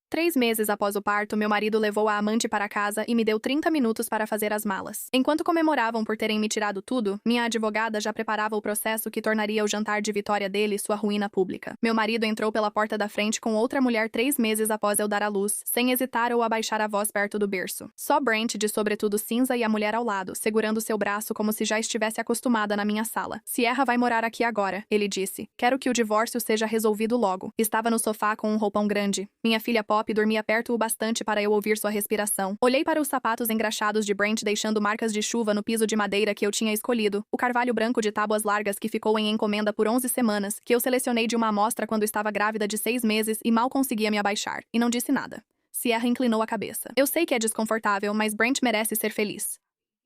3 meses após o parto, meu marido levou a amante para casa e me deu 30 minutos para fazer as malas. Enquanto comemoravam por terem me tirado tudo, minha advogada já preparava o processo que tornaria o jantar de vitória dele sua ruína pública. Meu marido entrou pela porta da frente com outra mulher 3 meses após eu dar à luz, sem hesitar ou abaixar a voz perto do berço. Só Brent de sobretudo cinza e a mulher ao lado, segurando seu braço como se já estivesse acostumada na minha sala. Sierra vai morar aqui agora, ele disse. Quero que o divórcio seja resolvido logo. Estava no sofá com um roupão grande. Minha filha Pop dormia perto o bastante para eu ouvir sua respiração. Olhei para os sapatos engraxados de Brent deixando marcas de chuva no piso de madeira que eu tinha escolhido, o carvalho branco de tábuas largas que ficou em encomenda por 11 semanas, que eu selecionei de uma amostra quando estava grávida de 6 meses e mal conseguia me abaixar, e não disse nada. Sierra inclinou a cabeça. Eu sei que é desconfortável, mas Brent merece ser feliz.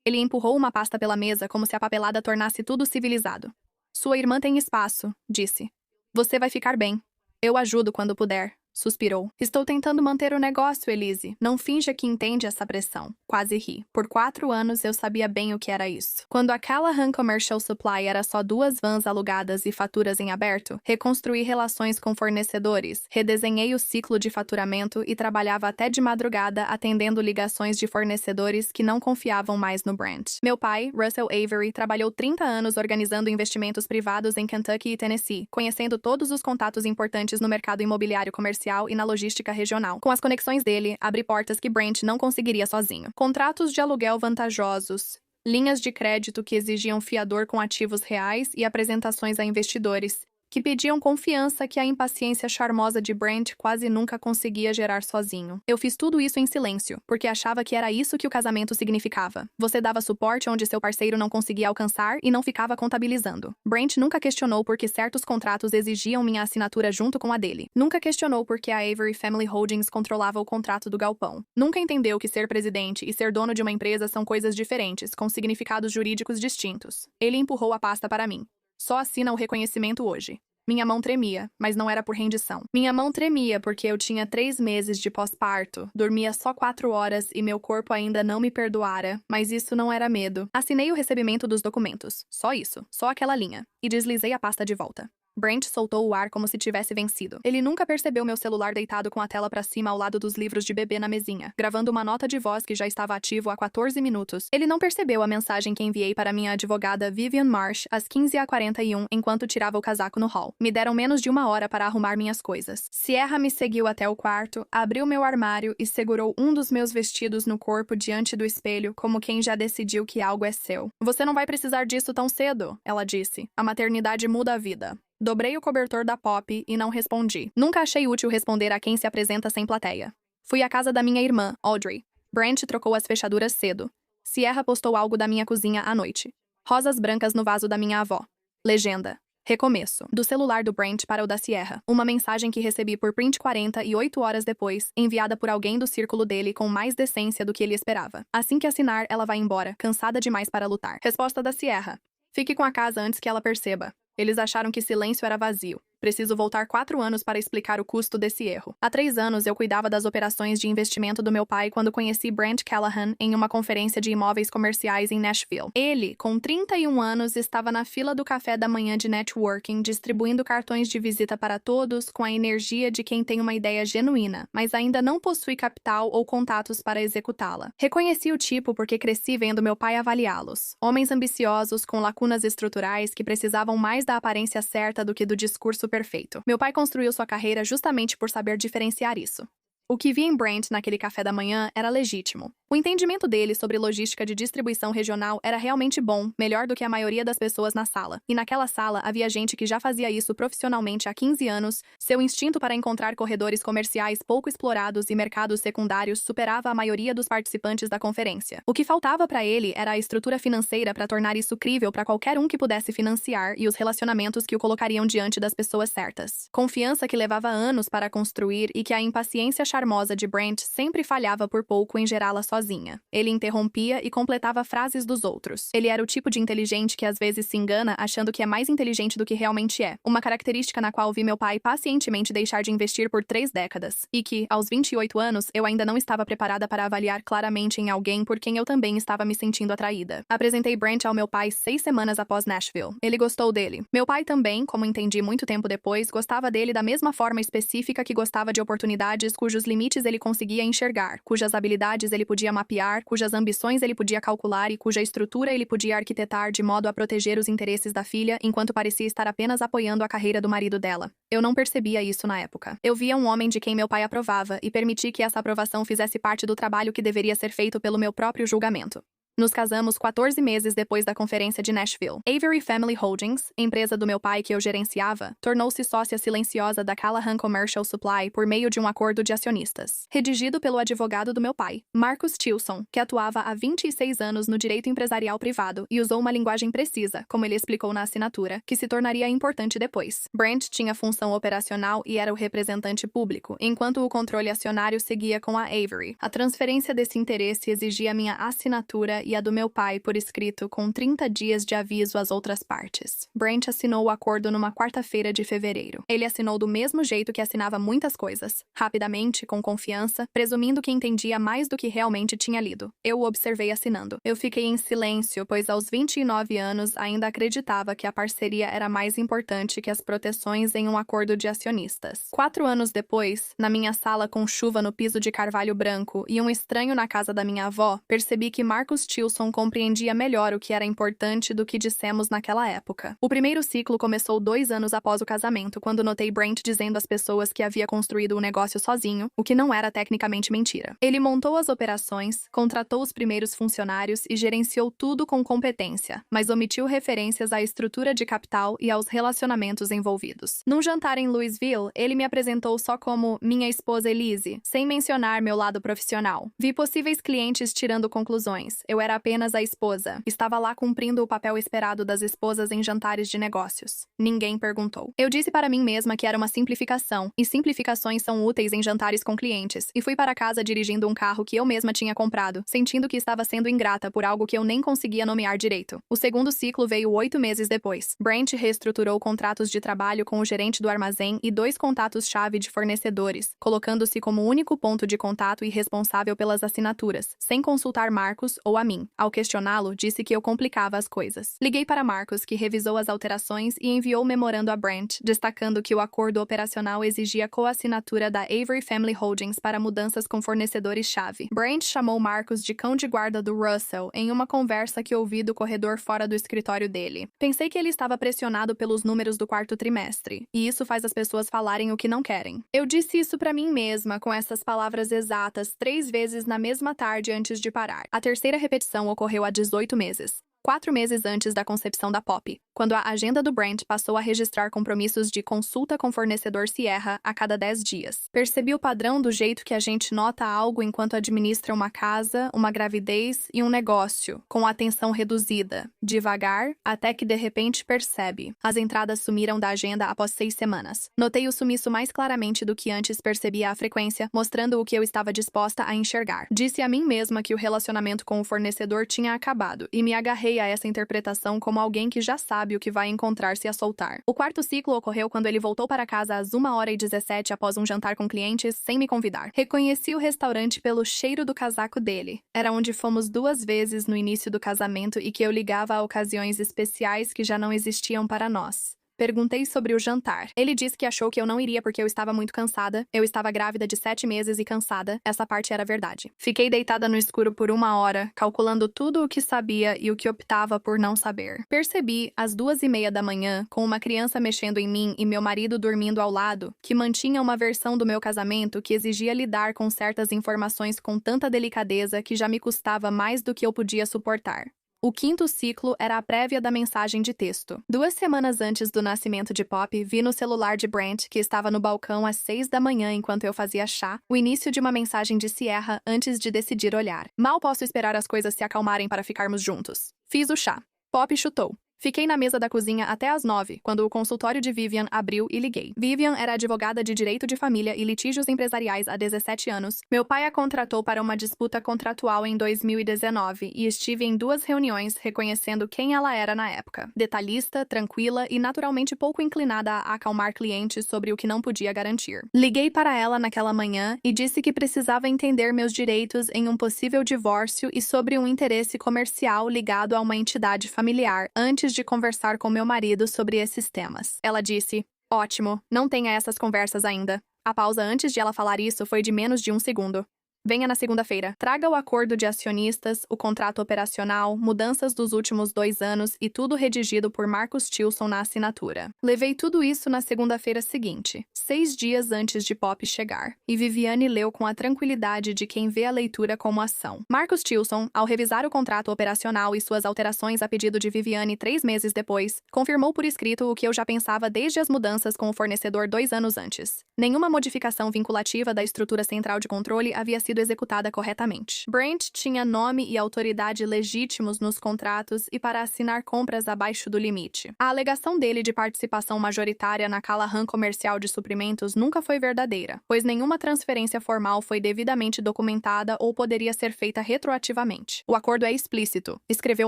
Ele empurrou uma pasta pela mesa como se a papelada tornasse tudo civilizado. Sua irmã tem espaço, disse. Você vai ficar bem. Eu ajudo quando puder. Suspirou. Estou tentando manter o negócio, Elise. Não finja que entende essa pressão. Quase ri. Por 4 anos eu sabia bem o que era isso. Quando a Callahan Commercial Supply era só 2 vans alugadas e faturas em aberto, reconstruí relações com fornecedores, redesenhei o ciclo de faturamento e trabalhava até de madrugada atendendo ligações de fornecedores que não confiavam mais no brand. Meu pai, Russell Avery, trabalhou 30 anos organizando investimentos privados em Kentucky e Tennessee, conhecendo todos os contatos importantes no mercado imobiliário comercial e na logística regional. Com as conexões dele, abri portas que Brent não conseguiria sozinho. Contratos de aluguel vantajosos, linhas de crédito que exigiam fiador com ativos reais e apresentações a investidores, que pediam confiança que a impaciência charmosa de Brent quase nunca conseguia gerar sozinho. Eu fiz tudo isso em silêncio, porque achava que era isso que o casamento significava. Você dava suporte onde seu parceiro não conseguia alcançar e não ficava contabilizando. Brent nunca questionou por que certos contratos exigiam minha assinatura junto com a dele. Nunca questionou por que a Avery Family Holdings controlava o contrato do galpão. Nunca entendeu que ser presidente e ser dono de uma empresa são coisas diferentes, com significados jurídicos distintos. Ele empurrou a pasta para mim. Só assina o reconhecimento hoje. Minha mão tremia, mas não era por rendição. Minha mão tremia porque eu tinha 3 meses de pós-parto, dormia só 4 horas e meu corpo ainda não me perdoara, mas isso não era medo. Assinei o recebimento dos documentos. Só isso, só aquela linha. E deslizei a pasta de volta. Brent soltou o ar como se tivesse vencido. Ele nunca percebeu meu celular deitado com a tela para cima ao lado dos livros de bebê na mesinha, gravando uma nota de voz que já estava ativo há 14 minutos. Ele não percebeu a mensagem que enviei para minha advogada Vivian Marsh às 15h41 enquanto tirava o casaco no hall. Me deram menos de 1 hora para arrumar minhas coisas. Sierra me seguiu até o quarto, abriu meu armário e segurou um dos meus vestidos no corpo diante do espelho, como quem já decidiu que algo é seu. Você não vai precisar disso tão cedo, ela disse. A maternidade muda a vida. Dobrei o cobertor da Pop e não respondi. Nunca achei útil responder a quem se apresenta sem plateia. Fui à casa da minha irmã, Audrey. Brent trocou as fechaduras cedo. Sierra postou algo da minha cozinha à noite. Rosas brancas no vaso da minha avó. Legenda. Recomeço. Do celular do Brent para o da Sierra. Uma mensagem que recebi por print 48 horas depois, enviada por alguém do círculo dele com mais decência do que ele esperava. Assim que assinar, ela vai embora, cansada demais para lutar. Resposta da Sierra. Fique com a casa antes que ela perceba. Eles acharam que silêncio era vazio. Preciso voltar 4 anos para explicar o custo desse erro. Há 3 anos eu cuidava das operações de investimento do meu pai quando conheci Brent Callahan em uma conferência de imóveis comerciais em Nashville. Ele, com 31 anos, estava na fila do café da manhã de networking, distribuindo cartões de visita para todos com a energia de quem tem uma ideia genuína, mas ainda não possui capital ou contatos para executá-la. Reconheci o tipo porque cresci vendo meu pai avaliá-los. Homens ambiciosos, com lacunas estruturais que precisavam mais da aparência certa do que do discurso perfeito. Meu pai construiu sua carreira justamente por saber diferenciar isso. O que vi em Brent naquele café da manhã era legítimo. O entendimento dele sobre logística de distribuição regional era realmente bom, melhor do que a maioria das pessoas na sala. E naquela sala havia gente que já fazia isso profissionalmente há 15 anos, seu instinto para encontrar corredores comerciais pouco explorados e mercados secundários superava a maioria dos participantes da conferência. O que faltava para ele era a estrutura financeira para tornar isso crível para qualquer um que pudesse financiar e os relacionamentos que o colocariam diante das pessoas certas. Confiança que levava anos para construir e que a impaciência charmosa de Brent sempre falhava por pouco em gerá-la sozinha. sozinha. Ele interrompia e completava frases dos outros. Ele era o tipo de inteligente que às vezes se engana achando que é mais inteligente do que realmente é. Uma característica na qual vi meu pai pacientemente deixar de investir por 3 décadas. E que, aos 28 anos, eu ainda não estava preparada para avaliar claramente em alguém por quem eu também estava me sentindo atraída. Apresentei Brent ao meu pai 6 semanas após Nashville. Ele gostou dele. Meu pai também, como entendi muito tempo depois, gostava dele da mesma forma específica que gostava de oportunidades cujos limites ele conseguia enxergar, cujas habilidades ele podia mapear, cujas ambições ele podia calcular e cuja estrutura ele podia arquitetar de modo a proteger os interesses da filha, enquanto parecia estar apenas apoiando a carreira do marido dela. Eu não percebia isso na época. Eu via um homem de quem meu pai aprovava e permiti que essa aprovação fizesse parte do trabalho que deveria ser feito pelo meu próprio julgamento. Nos casamos 14 meses depois da conferência de Nashville. Avery Family Holdings, empresa do meu pai que eu gerenciava, tornou-se sócia silenciosa da Callahan Commercial Supply por meio de um acordo de acionistas. Redigido pelo advogado do meu pai, Marcus Tilson, que atuava há 26 anos no direito empresarial privado e usou uma linguagem precisa, como ele explicou na assinatura, que se tornaria importante depois. Brent tinha função operacional e era o representante público, enquanto o controle acionário seguia com a Avery. A transferência desse interesse exigia minha assinatura e a do meu pai por escrito com 30 dias de aviso às outras partes. Brent assinou o acordo numa quarta-feira de fevereiro. Ele assinou do mesmo jeito que assinava muitas coisas, rapidamente, com confiança, presumindo que entendia mais do que realmente tinha lido. Eu o observei assinando. Eu fiquei em silêncio, pois aos 29 anos ainda acreditava que a parceria era mais importante que as proteções em um acordo de acionistas. 4 anos depois, na minha sala com chuva no piso de carvalho branco e um estranho na casa da minha avó, percebi que Marcus Tilson compreendia melhor o que era importante do que dissemos naquela época. O primeiro ciclo começou 2 anos após o casamento, quando notei Brent dizendo às pessoas que havia construído o negócio sozinho, o que não era tecnicamente mentira. Ele montou as operações, contratou os primeiros funcionários e gerenciou tudo com competência, mas omitiu referências à estrutura de capital e aos relacionamentos envolvidos. Num jantar em Louisville, ele me apresentou só como minha esposa Elise, sem mencionar meu lado profissional. Vi possíveis clientes tirando conclusões. Eu era apenas a esposa. Estava lá cumprindo o papel esperado das esposas em jantares de negócios. Ninguém perguntou. Eu disse para mim mesma que era uma simplificação, e simplificações são úteis em jantares com clientes, e fui para casa dirigindo um carro que eu mesma tinha comprado, sentindo que estava sendo ingrata por algo que eu nem conseguia nomear direito. O segundo ciclo veio 8 meses depois. Brent reestruturou contratos de trabalho com o gerente do armazém e 2 contatos-chave de fornecedores, colocando-se como único ponto de contato e responsável pelas assinaturas, sem consultar Marcus ou a mim. Ao questioná-lo, disse que eu complicava as coisas. Liguei para Marcus, que revisou as alterações e enviou memorando a Brent, destacando que o acordo operacional exigia coassinatura da Avery Family Holdings para mudanças com fornecedores-chave. Brent chamou Marcus de cão de guarda do Russell em uma conversa que ouvi do corredor fora do escritório dele. Pensei que ele estava pressionado pelos números do 4º trimestre, e isso faz as pessoas falarem o que não querem. Eu disse isso para mim mesma, com essas palavras exatas, 3 vezes na mesma tarde antes de parar. A terceira repetição ocorreu há 18 meses. 4 meses antes da concepção da Pop, quando a agenda do Brent passou a registrar compromissos de consulta com fornecedor Sierra a cada 10 dias. Percebi o padrão do jeito que a gente nota algo enquanto administra uma casa, uma gravidez e um negócio, com atenção reduzida, devagar, até que de repente percebe. As entradas sumiram da agenda após 6 semanas. Notei o sumiço mais claramente do que antes percebia a frequência, mostrando o que eu estava disposta a enxergar. Disse a mim mesma que o relacionamento com o fornecedor tinha acabado, e me agarrei a essa interpretação como alguém que já sabe o que vai encontrar-se a soltar. O 4º ciclo ocorreu quando ele voltou para casa às 1h17 após um jantar com clientes, sem me convidar. Reconheci o restaurante pelo cheiro do casaco dele. Era onde fomos 2 vezes no início do casamento e que eu ligava a ocasiões especiais que já não existiam para nós. Perguntei sobre o jantar. Ele disse que achou que eu não iria porque eu estava muito cansada. Eu estava grávida de 7 meses e cansada. Essa parte era verdade. Fiquei deitada no escuro por 1 hora, calculando tudo o que sabia e o que optava por não saber. Percebi, às 2h30 da manhã, com uma criança mexendo em mim e meu marido dormindo ao lado, que mantinha uma versão do meu casamento que exigia lidar com certas informações com tanta delicadeza que já me custava mais do que eu podia suportar. O 5º ciclo era a prévia da mensagem de texto. 2 semanas antes do nascimento de Pop, vi no celular de Brent, que estava no balcão às 6 da manhã enquanto eu fazia chá, o início de uma mensagem de Sierra antes de decidir olhar. Mal posso esperar as coisas se acalmarem para ficarmos juntos. Fiz o chá. Pop chutou. Fiquei na mesa da cozinha até às 9, quando o consultório de Vivian abriu e liguei. Vivian era advogada de direito de família e litígios empresariais há 17 anos. Meu pai a contratou para uma disputa contratual em 2019 e estive em 2 reuniões reconhecendo quem ela era na época. Detalhista, tranquila e naturalmente pouco inclinada a acalmar clientes sobre o que não podia garantir. Liguei para ela naquela manhã e disse que precisava entender meus direitos em um possível divórcio e sobre um interesse comercial ligado a uma entidade familiar antes de conversar com meu marido sobre esses temas. Ela disse: "Ótimo, não tenha essas conversas ainda." A pausa antes de ela falar isso foi de menos de 1 segundo. "Venha na segunda-feira. Traga o acordo de acionistas, o contrato operacional, mudanças dos últimos 2 anos e tudo redigido por Marcus Tilson na assinatura." Levei tudo isso na segunda-feira seguinte, 6 dias antes de Pop chegar, e Viviane leu com a tranquilidade de quem vê a leitura como ação. Marcus Tilson, ao revisar o contrato operacional e suas alterações a pedido de Viviane 3 meses depois, confirmou por escrito o que eu já pensava desde as mudanças com o fornecedor 2 anos antes. Nenhuma modificação vinculativa da estrutura central de controle havia sido executada corretamente. Brent tinha nome e autoridade legítimos nos contratos e para assinar compras abaixo do limite. A alegação dele de participação majoritária na Callahan Comercial de Suprimentos nunca foi verdadeira, pois nenhuma transferência formal foi devidamente documentada ou poderia ser feita retroativamente. "O acordo é explícito", escreveu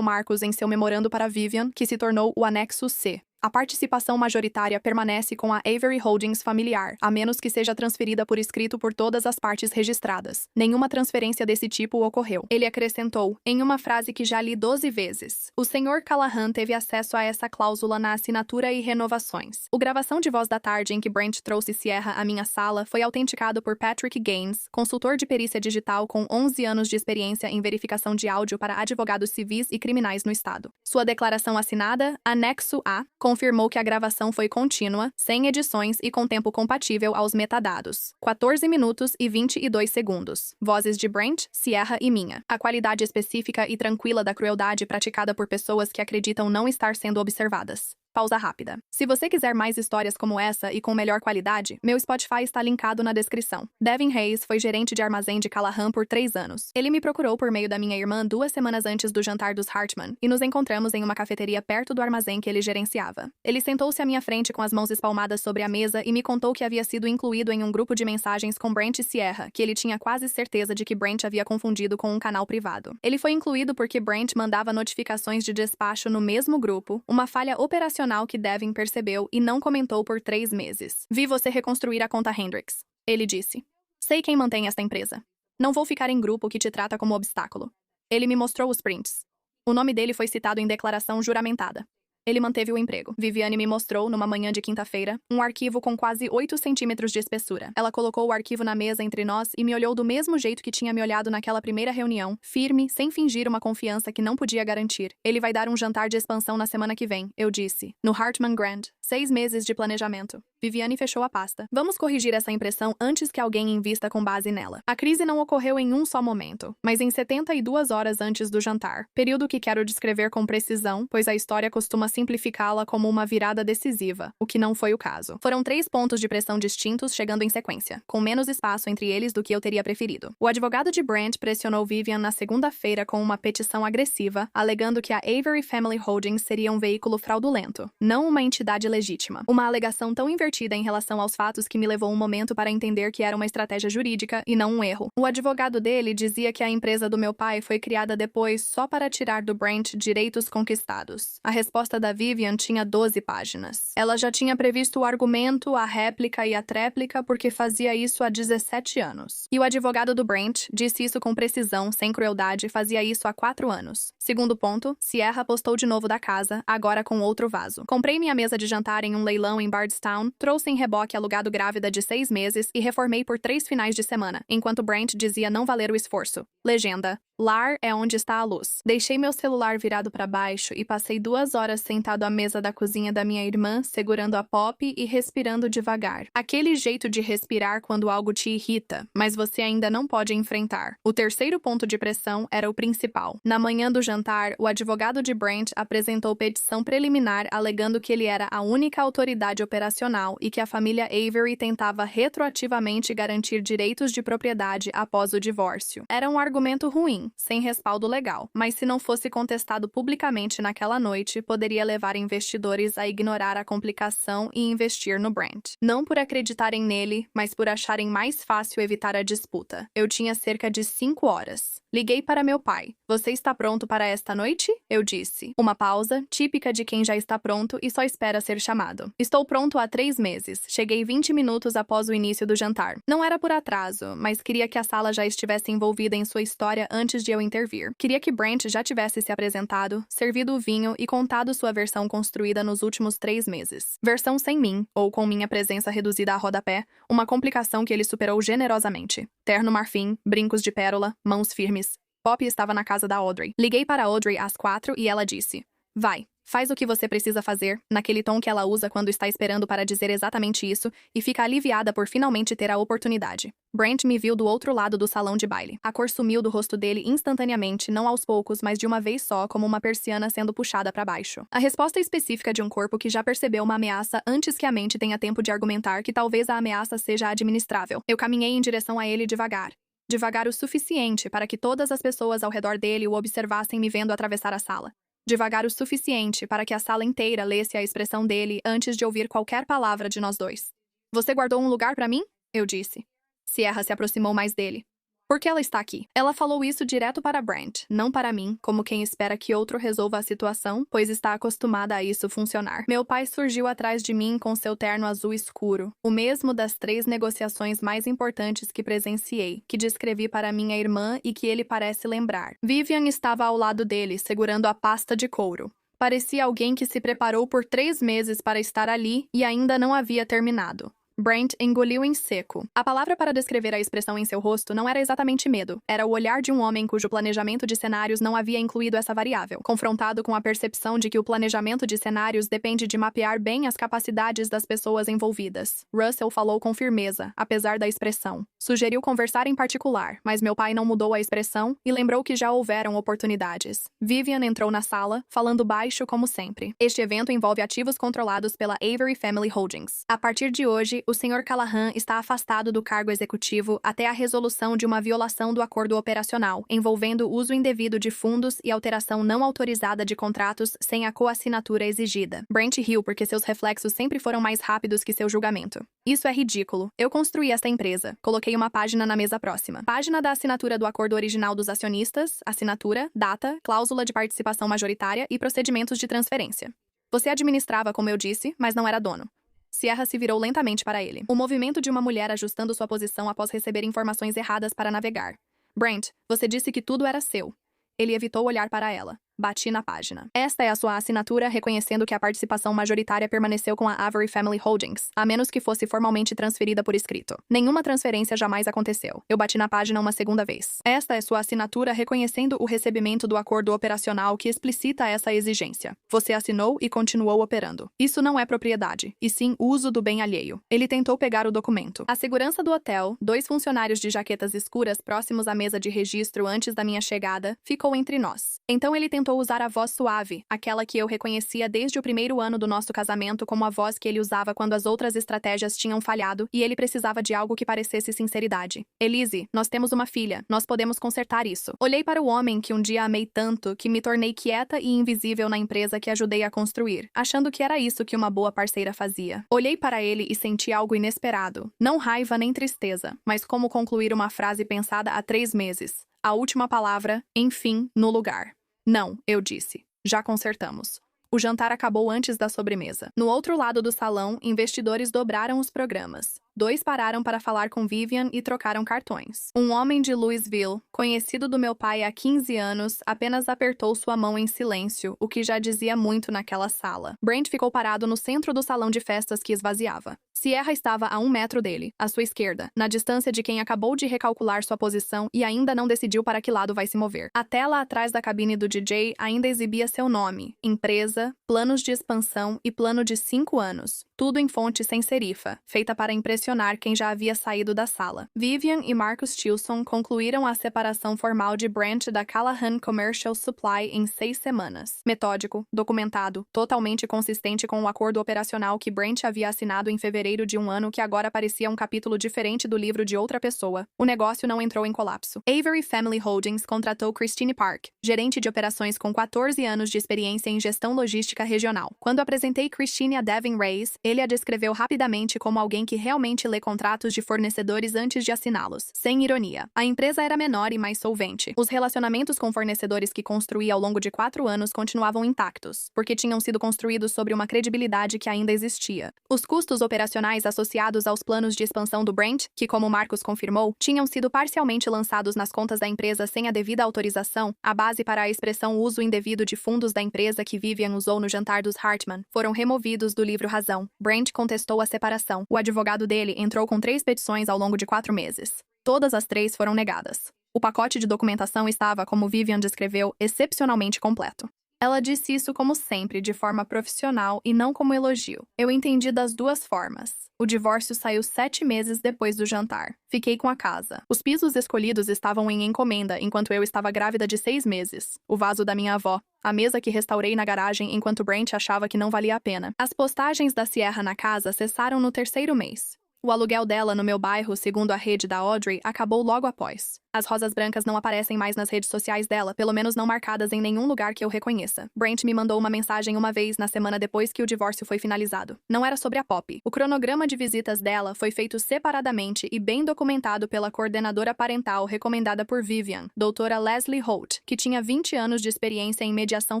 Marcus em seu memorando para Vivian, que se tornou o anexo C. "A participação majoritária permanece com a Avery Holdings familiar, a menos que seja transferida por escrito por todas as partes registradas. Nenhuma transferência desse tipo ocorreu." Ele acrescentou, em uma frase que já li 12 vezes: "O Sr. Callahan teve acesso a essa cláusula na assinatura e renovações." O gravação de voz da tarde em que Brent trouxe Sierra à minha sala foi autenticado por Patrick Gaines, consultor de perícia digital com 11 anos de experiência em verificação de áudio para advogados civis e criminais no estado. Sua declaração assinada, anexo A, confirmou que a gravação foi contínua, sem edições e com tempo compatível aos metadados. 14 minutos e 22 segundos. Vozes de Brent, Sierra e minha. A qualidade específica e tranquila da crueldade praticada por pessoas que acreditam não estar sendo observadas. Pausa rápida. Se você quiser mais histórias como essa e com melhor qualidade, meu Spotify está linkado na descrição. Devin Hayes foi gerente de armazém de Callahan por 3 anos. Ele me procurou por meio da minha irmã 2 semanas antes do jantar dos Hartman, e nos encontramos em uma cafeteria perto do armazém que ele gerenciava. Ele sentou-se à minha frente com as mãos espalmadas sobre a mesa e me contou que havia sido incluído em um grupo de mensagens com Brent e Sierra, que ele tinha quase certeza de que Brent havia confundido com um canal privado. Ele foi incluído porque Brent mandava notificações de despacho no mesmo grupo, uma falha operacional que Devin percebeu e não comentou por 3 meses. "Vi você reconstruir a conta Hendricks", ele disse. "Sei quem mantém esta empresa. Não vou ficar em grupo que te trata como obstáculo." Ele me mostrou os prints. O nome dele foi citado em declaração juramentada. Ele manteve o emprego. Viviane me mostrou, numa manhã de quinta-feira, um arquivo com quase 8 centímetros de espessura. Ela colocou o arquivo na mesa entre nós e me olhou do mesmo jeito que tinha me olhado naquela primeira reunião, firme, sem fingir uma confiança que não podia garantir. "Ele vai dar um jantar de expansão na semana que vem", eu disse. "No Hartman Grand. 6 meses de planejamento." Viviane fechou a pasta. "Vamos corrigir essa impressão antes que alguém invista com base nela. A crise não ocorreu em um só momento, mas em 72 horas antes do jantar. Período que quero descrever com precisão, pois a história costuma simplificá-la como uma virada decisiva, o que não foi o caso. Foram 3 pontos de pressão distintos chegando em sequência, com menos espaço entre eles do que eu teria preferido. O advogado de Brent pressionou Vivian na segunda-feira com uma petição agressiva, alegando que a Avery Family Holdings seria um veículo fraudulento, não uma entidade legítima. Uma alegação tão invertida em relação aos fatos que me levou um momento para entender que era uma estratégia jurídica e não um erro. O advogado dele dizia que a empresa do meu pai foi criada depois só para tirar do Brent direitos conquistados. A resposta da Vivian tinha 12 páginas. Ela já tinha previsto o argumento, a réplica e a tréplica porque fazia isso há 17 anos. E o advogado do Brent disse isso com precisão, sem crueldade, fazia isso há 4 anos. Segundo ponto, Sierra postou de novo da casa, agora com outro vaso. Comprei minha mesa de jantar em um leilão em Bardstown, trouxe em reboque alugado grávida de 6 meses e reformei por 3 finais de semana, enquanto Brent dizia não valer o esforço. Legenda: "Lar é onde está a luz." Deixei meu celular virado para baixo e passei 2 horas sentado à mesa da cozinha da minha irmã, segurando a Pop e respirando devagar. Aquele jeito de respirar quando algo te irrita, mas você ainda não pode enfrentar. O terceiro ponto de pressão era o principal. Na manhã do jantar, o advogado de Brent apresentou petição preliminar alegando que ele era a única autoridade operacional criminal e que a família Avery tentava retroativamente garantir direitos de propriedade após o divórcio. Era um argumento ruim, sem respaldo legal, mas se não fosse contestado publicamente naquela noite, poderia levar investidores a ignorar a complicação e investir no Brent. Não por acreditarem nele, mas por acharem mais fácil evitar a disputa. Eu tinha cerca de 5 horas. Liguei para meu pai. Você está pronto para esta noite? Eu disse. Uma pausa, típica de quem já está pronto e só espera ser chamado. Estou pronto há 3 meses. Cheguei 20 minutos após o início do jantar. Não era por atraso, mas queria que a sala já estivesse envolvida em sua história antes de eu intervir. Queria que Brent já tivesse se apresentado, servido o vinho e contado sua versão construída nos últimos 3 meses. Versão sem mim, ou com minha presença reduzida a rodapé, uma complicação que ele superou generosamente. Terno marfim, brincos de pérola, mãos firmes. Poppy estava na casa da Audrey. Liguei para Audrey às 4 e ela disse: vai, faz o que você precisa fazer, naquele tom que ela usa quando está esperando para dizer exatamente isso, e fica aliviada por finalmente ter a oportunidade. Brent me viu do outro lado do salão de baile. A cor sumiu do rosto dele instantaneamente, não aos poucos, mas de uma vez só, como uma persiana sendo puxada para baixo. A resposta específica de um corpo que já percebeu uma ameaça antes que a mente tenha tempo de argumentar que talvez a ameaça seja administrável. Eu caminhei em direção a ele devagar. Devagar o suficiente para que todas as pessoas ao redor dele o observassem me vendo atravessar a sala. Devagar o suficiente para que a sala inteira lesse a expressão dele antes de ouvir qualquer palavra de nós dois. Você guardou um lugar para mim? Eu disse. Sierra se aproximou mais dele. Por que ela está aqui? Ela falou isso direto para Brent, não para mim, como quem espera que outro resolva a situação, pois está acostumada a isso funcionar. Meu pai surgiu atrás de mim com seu terno azul escuro, o mesmo das 3 negociações mais importantes que presenciei, que descrevi para minha irmã e que ele parece lembrar. Vivian estava ao lado dele, segurando a pasta de couro. Parecia alguém que se preparou por 3 meses para estar ali e ainda não havia terminado. Brent engoliu em seco. A palavra para descrever a expressão em seu rosto não era exatamente medo. Era o olhar de um homem cujo planejamento de cenários não havia incluído essa variável, confrontado com a percepção de que o planejamento de cenários depende de mapear bem as capacidades das pessoas envolvidas. Russell falou com firmeza, apesar da expressão. Sugeriu conversar em particular, mas meu pai não mudou a expressão e lembrou que já houveram oportunidades. Vivian entrou na sala, falando baixo como sempre. Este evento envolve ativos controlados pela Avery Family Holdings. A partir de hoje, o Sr. Callahan está afastado do cargo executivo até a resolução de uma violação do acordo operacional, envolvendo uso indevido de fundos e alteração não autorizada de contratos sem a coassinatura exigida. Brent riu porque seus reflexos sempre foram mais rápidos que seu julgamento. Isso é ridículo. Eu construí esta empresa. Coloquei uma página na mesa próxima. Página da assinatura do acordo original dos acionistas, assinatura, data, cláusula de participação majoritária e procedimentos de transferência. Você administrava, como eu disse, mas não era dono. Sierra se virou lentamente para ele. O movimento de uma mulher ajustando sua posição após receber informações erradas para navegar. Brent, você disse que tudo era seu. Ele evitou olhar para ela. Bati na página. Esta é a sua assinatura reconhecendo que a participação majoritária permaneceu com a Avery Family Holdings, a menos que fosse formalmente transferida por escrito. Nenhuma transferência jamais aconteceu. Eu bati na página uma segunda vez. Esta é sua assinatura reconhecendo o recebimento do acordo operacional que explicita essa exigência. Você assinou e continuou operando. Isso não é propriedade, e sim uso do bem alheio. Ele tentou pegar o documento. A segurança do hotel, 2 funcionários de jaquetas escuras próximos à mesa de registro antes da minha chegada, ficou entre nós. Então ele tentou usar a voz suave, aquela que eu reconhecia desde o primeiro ano do nosso casamento como a voz que ele usava quando as outras estratégias tinham falhado e ele precisava de algo que parecesse sinceridade. Elise, nós temos uma filha, nós podemos consertar isso. Olhei para o homem que um dia amei tanto que me tornei quieta e invisível na empresa que ajudei a construir, achando que era isso que uma boa parceira fazia. Olhei para ele e senti algo inesperado, não raiva nem tristeza, mas como concluir uma frase pensada há 3 meses. A última palavra, enfim, no lugar. Não, eu disse. Já consertamos. O jantar acabou antes da sobremesa. No outro lado do salão, investidores dobraram os programas. 2 pararam para falar com Vivian e trocaram cartões. Um homem de Louisville, conhecido do meu pai há 15 anos, apenas apertou sua mão em silêncio, o que já dizia muito naquela sala. Brent ficou parado no centro do salão de festas que esvaziava. Sierra estava a 1 metro dele, à sua esquerda, na distância de quem acabou de recalcular sua posição e ainda não decidiu para que lado vai se mover. A tela atrás da cabine do DJ ainda exibia seu nome, empresa, planos de expansão e plano de 5 anos. Tudo em fonte sem serifa, feita para impressionar quem já havia saído da sala. Vivian e Marcus Tilson concluíram a separação formal de Brent da Callahan Commercial Supply em 6 semanas. Metódico, documentado, totalmente consistente com o acordo operacional que Brent havia assinado em fevereiro de um ano que agora parecia um capítulo diferente do livro de outra pessoa, o negócio não entrou em colapso. Avery Family Holdings contratou Christine Park, gerente de operações com 14 anos de experiência em gestão logística regional. Quando apresentei Christine a Devin Reyes, ele a descreveu rapidamente como alguém que realmente lê contratos de fornecedores antes de assiná-los, sem ironia. A empresa era menor e mais solvente. Os relacionamentos com fornecedores que construía ao longo de 4 anos continuavam intactos, porque tinham sido construídos sobre uma credibilidade que ainda existia. Os custos operacionais associados aos planos de expansão do Brent, que, como Marcus confirmou, tinham sido parcialmente lançados nas contas da empresa sem a devida autorização, a base para a expressão uso indevido de fundos da empresa que Vivian usou no jantar dos Hartman, foram removidos do livro Razão. Brent contestou a separação. O advogado dele entrou com 3 petições ao longo de 4 meses. Todas as 3 foram negadas. O pacote de documentação estava, como Vivian descreveu, excepcionalmente completo. Ela disse isso como sempre, de forma profissional e não como elogio. Eu entendi das 2 formas. O divórcio saiu 7 meses depois do jantar. Fiquei com a casa. Os pisos escolhidos estavam em encomenda enquanto eu estava grávida de 6 meses. O vaso da minha avó. A mesa que restaurei na garagem enquanto Brent achava que não valia a pena. As postagens da Sierra na casa cessaram no 3º mês. O aluguel dela no meu bairro, segundo a rede da Audrey, acabou logo após. As rosas brancas não aparecem mais nas redes sociais dela, pelo menos não marcadas em nenhum lugar que eu reconheça. Brent me mandou uma mensagem uma vez na semana depois que o divórcio foi finalizado. Não era sobre a Pop. O cronograma de visitas dela foi feito separadamente e bem documentado pela coordenadora parental recomendada por Vivian, doutora Leslie Holt, que tinha 20 anos de experiência em mediação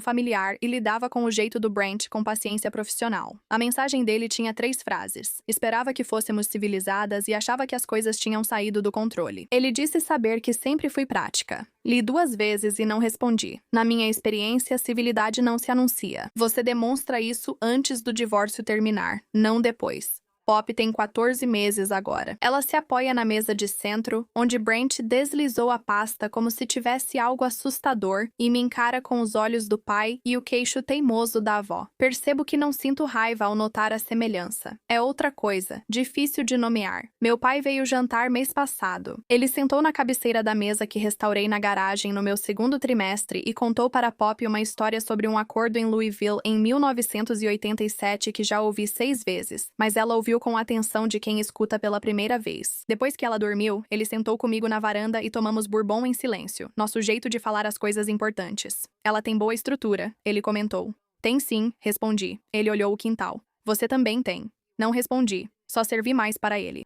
familiar e lidava com o jeito do Brent com paciência profissional. A mensagem dele tinha 3 frases. Esperava que fôssemos civilizadas e achava que as coisas tinham saído do controle. Ele disse saber que sempre fui prática. Li 2 vezes e não respondi. Na minha experiência, civilidade não se anuncia. Você demonstra isso antes do divórcio terminar, não depois. Pop tem 14 meses agora. Ela se apoia na mesa de centro, onde Brent deslizou a pasta como se tivesse algo assustador e me encara com os olhos do pai e o queixo teimoso da avó. Percebo que não sinto raiva ao notar a semelhança. É outra coisa, difícil de nomear. Meu pai veio jantar mês passado. Ele sentou na cabeceira da mesa que restaurei na garagem no meu 2º trimestre e contou para Pop uma história sobre um acordo em Louisville em 1987 que já ouvi 6 vezes, mas ela ouviu com a atenção de quem escuta pela primeira vez. Depois que ela dormiu, ele sentou comigo na varanda e tomamos bourbon em silêncio, nosso jeito de falar as coisas importantes. Ela tem boa estrutura, ele comentou. Tem sim, respondi. Ele olhou o quintal. Você também tem. Não respondi, só servi mais para ele.